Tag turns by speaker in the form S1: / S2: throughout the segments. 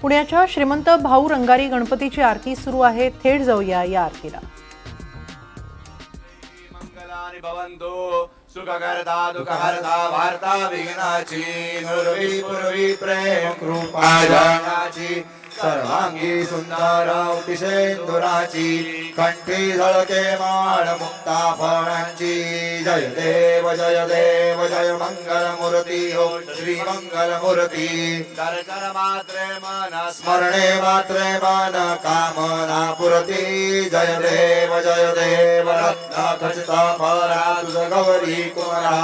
S1: पुण्याच्या श्रीमंत भाऊ रंगारी गणपतीची आरती सुरू आहे. थेट जाऊया या आरतीला.
S2: मंगलानि भवन्तु सुखकर्ता दुःखहर्ता वार्ता विघ्नाची नुरवी पूर्वी प्रेम कृपा जनाची सर्वांगी सुंदर अतिशेंदुराची कंठी झळके माळ मुक्ता फळांची. जय देव जय मंगल मूर्ती हो श्री मंगल मूर्ती. दर्शन मात्रे मन स्मरणे मात्रे मन कामना पुरती. जय देव रत्न खचित फरा तुझ गौरी कुमरा.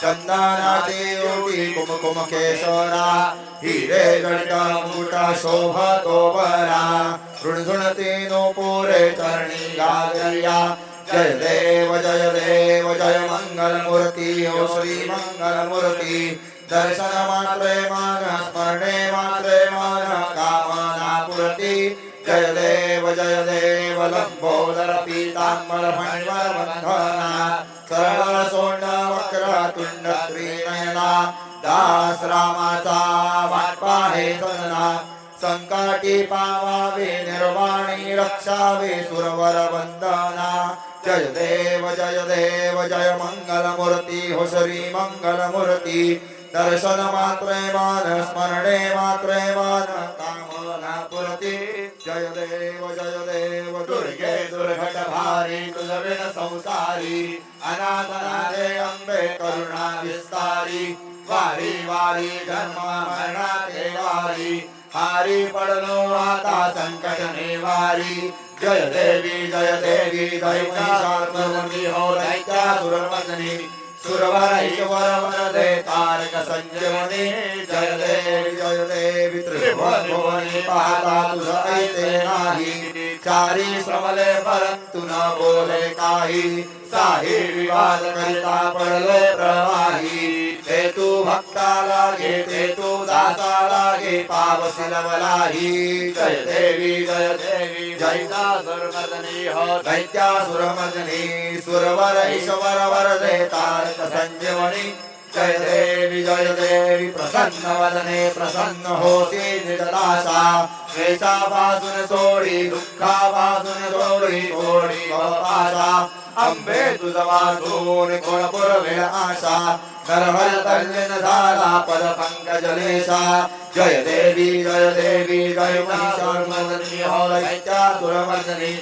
S2: चंदनाची ओटी कुमकुम केशरा हिरे जडित मुकुटा शोभतो बरा. ऋणझुणती नो पोरे चरणी गागरिया. जय देव जय मंगल मूर्ती हो श्री मंगल मूर्ती. दर्शन मात्रे मन स्मरणे मात्रे मन कामना पुरती. जय देव लंबोदर पीतांबर फणिवर बंधना. सरळ सोंड वक्र तुंड त्रिनयना. दास रामाचा वाट पाहे सदना. संकटी पावावे निर्वाणी रक्षावे सुरवर वंदना. जय देव जय मंगल मूर्ती हो श्री मंगल मूर्ती. दर्शन मात्रे मन स्मरणे मात्रे मन कामना पुरती. जय देव दुर्गे दुर्घट भारी तुझ विण संसारी. अनाथनारे अंबे करुणा विस्तारी. वारी वारी जन्म मरणाचे वारी. हारी पडलो आता संकट निवारी. जय देवी जय महिषासुरमर्दिनी हो दैत्यासुरमर्दिनी. सुरवर ईश्वर वरदे तारक संजीवनी. जय देवी त्रिभुवनी पाहता तुझ ऐसे नाही. चारी श्रमले परंतु न बोले काही. साही विवाद करिता पडले प्रवाही. ते तू भक्ता लागे ते तू दासा लागे पावसी लवलाही. जय देवी जैसासुरमर्दिनी हो दैत्यासुरमर्दिनी. सुरवर ईश्वर वरदे तारक संजीवनी. जय देवी प्रसन्न वदने प्रसन्न होती निजदाशा. क्लेशापासून सोडी दुःखापासून सोडी सोडी पाशा. अंबे तुझ वाचून कोण पुरवेल आशा. नरहर तल्लीन झाला पद पंकजलेशा. जय देवी जय महिषासुरमर्दिनी हो दैत्यासुरमर्दिनी.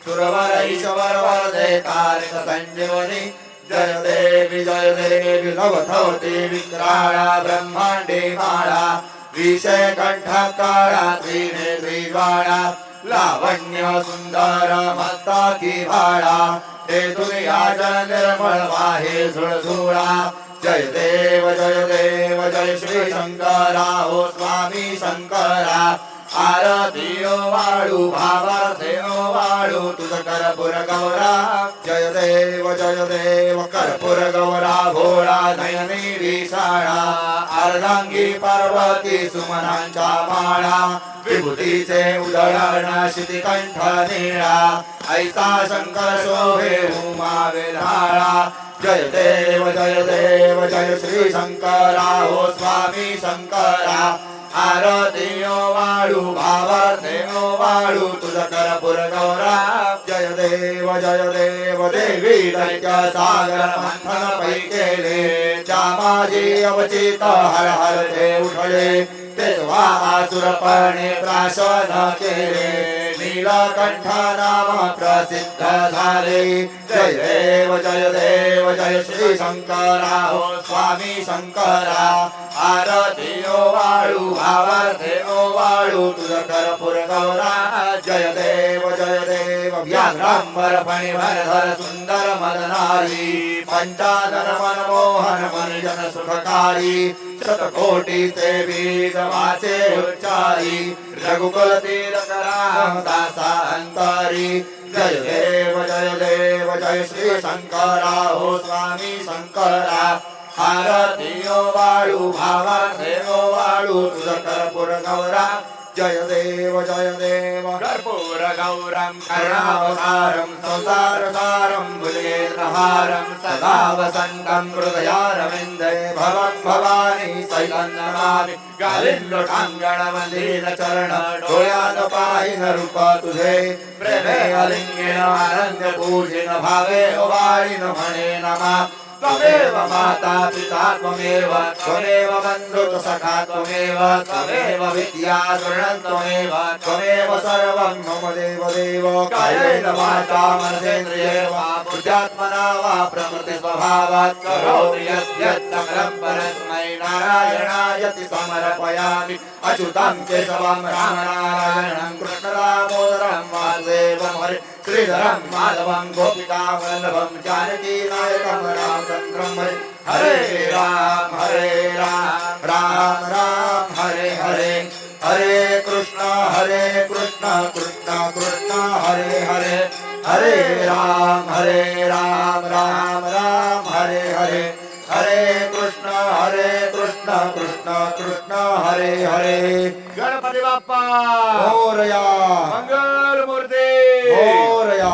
S2: सुरवर ईश्वर वरदे तारक संजीवनी. जय देवी नवथवती विक्राळा ब्रह्मांडे माळा. विषय कंठ काळा त्रिनेत्री ज्वाळा. लावण्य सुंदर मस्तकी भाळा. हे दुनिया जल निर्मळ वाहे झुळझुळा. जय देव जय श्री शंकरा हो स्वामी शंकरा. आरती ओ वाळू भावार्थे ओ वाळू तुझ कर्पूर गौरा. जय देव कर्पूर गौरा भोळा नयनी विशाळा. अर्धांगी पार्वती सुमनांच्या माळा. विभूतीचे उधळण शितिकंठ निळा. ऐसा शंकर शोभे उमा वेल्हाळा. जय देव जय श्री शंकरा हो स्वामी शंकरा. आरती ओ वाळू भावार्थे ओ वाळू तुझ कर्पूर गौरा. जय देव देवी दैत्य सागर मंथन पै केले. जामाजी अवचित हर हर ते उठले. तेव्हा आसुरपणे प्राशन केले. नीलकंठ नाम प्रसिद्ध झाले. जय देव जय श्री शंकरा हो स्वामी शंकरा. आरती ओ वाळू भावार्थे ओ वाळू तुझ कर्पूर गौरा. जय देव व्याघ्रांबर फणिवर धर सुंदर मदनारी. पंचाधर मनमोहन मनिजन सुखकारी. शतकोटीचे बीज वाचे उच्चारी. रघुकुल तीरथ रामदासा अंतरी. जय देव जय श्री शंकरा हो स्वामी शंकरा. आरती ओ वाळू भावार्थे ओ वाळू तुझ कर्पूर गौरा. जय देव
S3: कर्पूरगौरं करुणावतारं संसारसारं भुजगेन्द्रहारं सदा वसन्तं हृदयारविन्दे भवं भवानी सहितं नमामि गालिन्दोटाङ्गणमन्दिर चरण डोळ्यात पाहिन रूप तुझे प्रेमे अलिंगेन आनंद पूजिन भावे ओवाळीन म्हणे नमा त्वमेव माता पिता त्वमेव त्वमेव बन्धुः सखा त्वमेव त्वमेव विद्या शरणं त्वमेव त्वमेव सर्वं मम देव कायेन वाचा मनसेन्द्रिये वा बुद्ध्यात्मना वा प्रकृति स्वभावात् करोमि यद्यत् सकलं परस्मै नारायणायति समर्पयामि अच्युतं केशवं रामनारायणं कृष्णदामोदरं वासुदेवं हरे श्रीधरं माधवं गोपिकावल्लभं जानकीनायकं रामचन्द्रं हरे हरे राम राम राम हरे हरे हरे कृष्ण कृष्ण कृष्ण हरे हरे हरे राम राम राम हरे हरे हरे कृष्ण कृष्ण कृष्ण हरे हरे गणपती बाप्पा
S2: मोरया
S3: मंगल मूर्ती
S2: मोरया